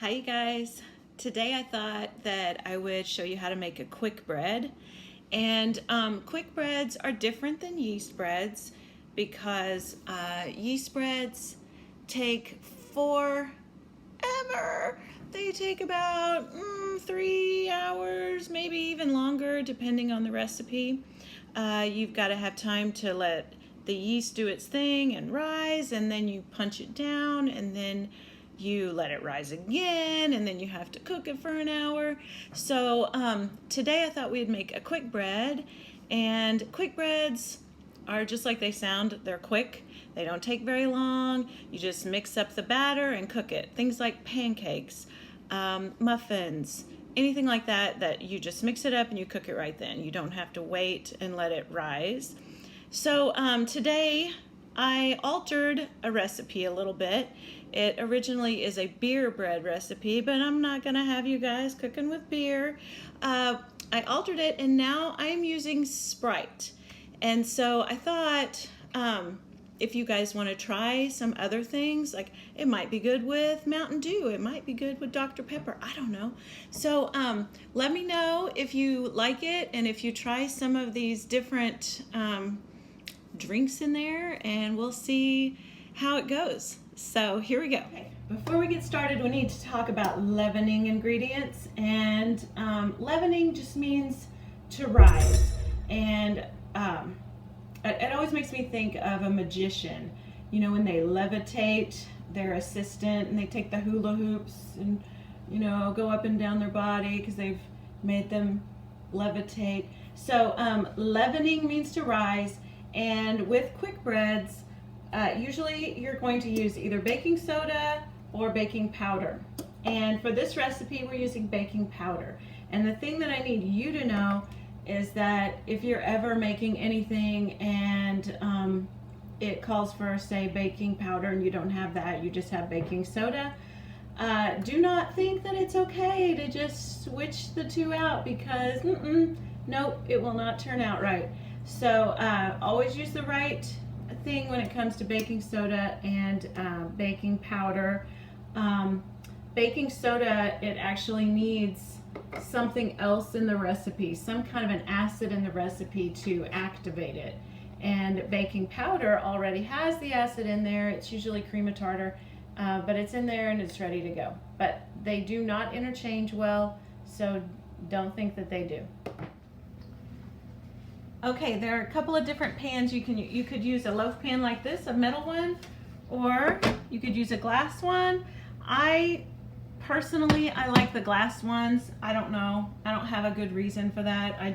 Hi you guys. Today I thought that I would show you how to make a quick bread. And quick breads are different than yeast breads because yeast breads take forever. They take about 3 hours, maybe even longer, depending on the recipe. You've got to have time to let the yeast do its thing and rise, and then you punch it down, and then you let it rise again, and then you have to cook it for an hour. So today I thought we'd make a quick bread, and quick breads are just like they sound. They're quick. They don't take very long. You just mix up the batter and cook it. Things like pancakes, muffins, anything like that, that you just mix it up and you cook it right then. You don't have to wait and let it rise. So today I altered a recipe a little bit. It originally is a beer bread recipe, but I'm not gonna have you guys cooking with beer. I altered it, and now I'm using Sprite. And so I thought if you guys want to try some other things, like it might be good with Mountain Dew, it might be good with Dr. Pepper, I don't know. So let me know if you like it and if you try some of these different drinks in there, and we'll see how it goes. So here we go. Okay. Before we get started, we need to talk about leavening ingredients. And leavening just means to rise. And it always makes me think of a magician. You know, when they levitate their assistant and they take the hula hoops and, you know, go up and down their body because they've made them levitate. So leavening means to rise. And with quick breads, usually you're going to use either baking soda or baking powder. And for this recipe, we're using baking powder. And the thing that I need you to know is that if you're ever making anything and it calls for, say, baking powder, and you don't have that, you just have baking soda, do not think that it's okay to just switch the two out, because nope, it will not turn out right. So always use the right thing when it comes to baking soda and baking powder. Baking soda, it actually needs something else in the recipe, some kind of an acid in the recipe to activate it. And baking powder already has the acid in there. It's usually cream of tartar, but it's in there and it's ready to go. But they do not interchange well, so don't think that they do. Okay, there are a couple of different pans. You could use a loaf pan like this, a metal one, or you could use a glass one. Personally, I like the glass ones. I don't know. I don't have a good reason for that. I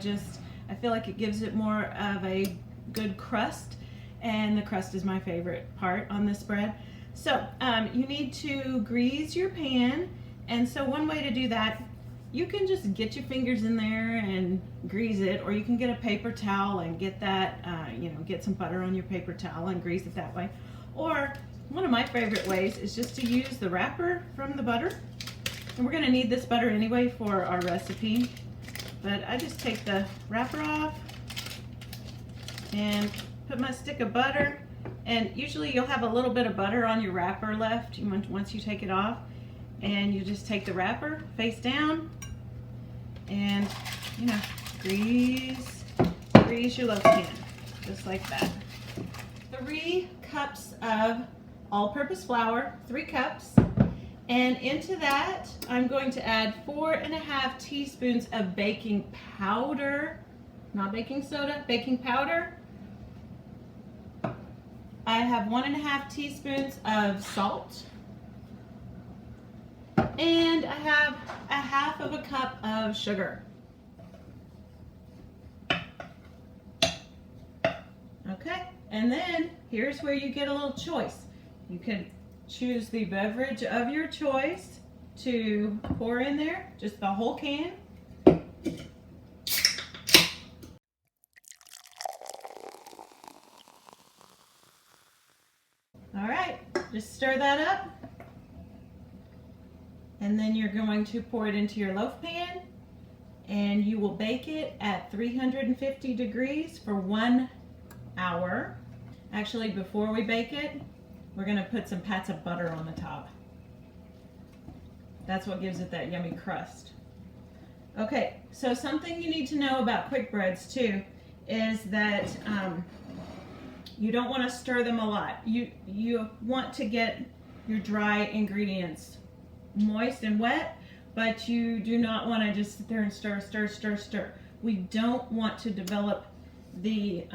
feel like it gives it more of a good crust, and the crust is my favorite part on this bread. So you need to grease your pan, and so one way to do that, you can just get your fingers in there and grease it, or you can get a paper towel and get that, get some butter on your paper towel and grease it that way. Or one of my favorite ways is just to use the wrapper from the butter. And we're gonna need this butter anyway for our recipe. But I just take the wrapper off and put my stick of butter. And usually you'll have a little bit of butter on your wrapper left once you take it off. And you just take the wrapper face down and, grease your loaf pan, just like that. 3 cups of all-purpose flour, 3 cups. And into that, I'm going to add 4.5 teaspoons of baking powder, not baking soda, baking powder. I have 1.5 teaspoons of salt. And I have 1/2 cup of sugar. Okay, and then here's where you get a little choice. You can choose the beverage of your choice to pour in there, just the whole can. All right, just stir that up. And then you're going to pour it into your loaf pan, and you will bake it at 350 degrees for 1 hour. Actually, before we bake it, we're going to put some pats of butter on the top. That's what gives it that yummy crust. Okay, so something you need to know about quick breads too is that you don't want to stir them a lot. You want to get your dry ingredients moist and wet, but you do not want to just sit there and stir, stir, stir, stir. We don't want to develop the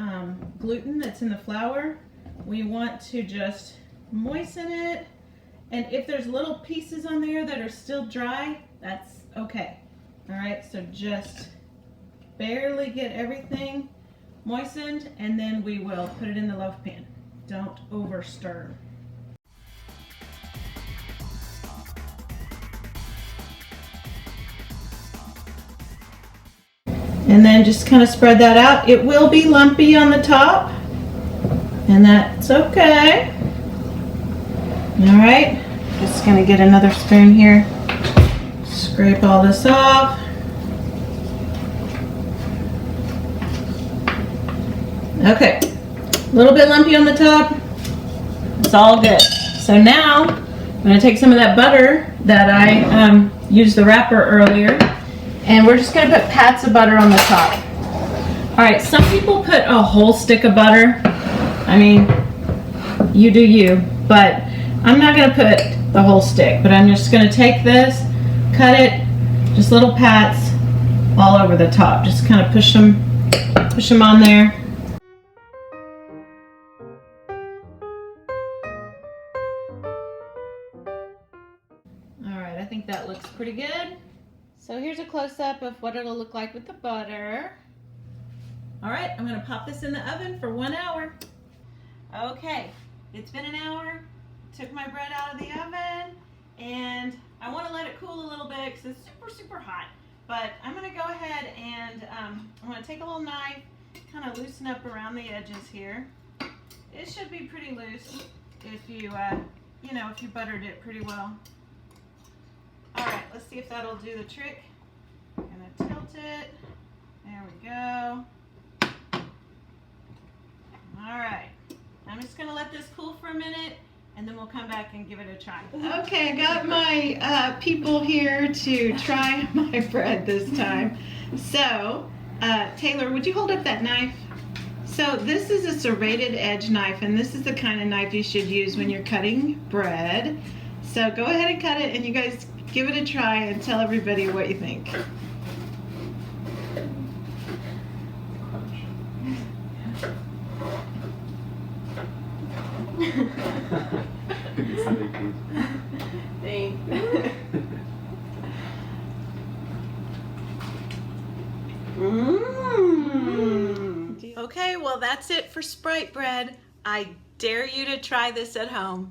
gluten that's in the flour. We want to just moisten it, and if there's little pieces on there that are still dry, that's okay. All right, so just barely get everything moistened, and then we will put it in the loaf pan. Don't over stir. And then just kind of spread that out. It will be lumpy on the top, and that's okay. All right, just gonna get another spoon here. Scrape all this off. Okay, a little bit lumpy on the top. It's all good. So now I'm gonna take some of that butter that I used the wrapper earlier, and we're just gonna put pats of butter on the top. All right, some people put a whole stick of butter. I mean, you do you, but I'm not gonna put the whole stick, but I'm just gonna take this, cut it, just little pats all over the top. Just kind of push them on there. All right, I think that looks pretty good. So here's a close-up of what it'll look like with the butter. All right, I'm gonna pop this in the oven for 1 hour. Okay, it's been an hour. Took my bread out of the oven, and I want to let it cool a little bit because it's super, super hot. But I'm going to go ahead and I'm going to take a little knife, kind of loosen up around the edges here. It should be pretty loose if you, you know, if you buttered it pretty well. All right, let's see if that'll do the trick. I'm going to tilt it. There we go. All right, I'm just going to let this cool for a minute, and then we'll come back and give it a try. Okay, I got my people here to try my bread this time. So, Taylor, would you hold up that knife? So this is a serrated edge knife, and this is the kind of knife you should use when you're cutting bread. So go ahead and cut it, and you guys give it a try and tell everybody what you think. Thanks. Okay, well that's it for Sprite bread. I dare you to try this at home.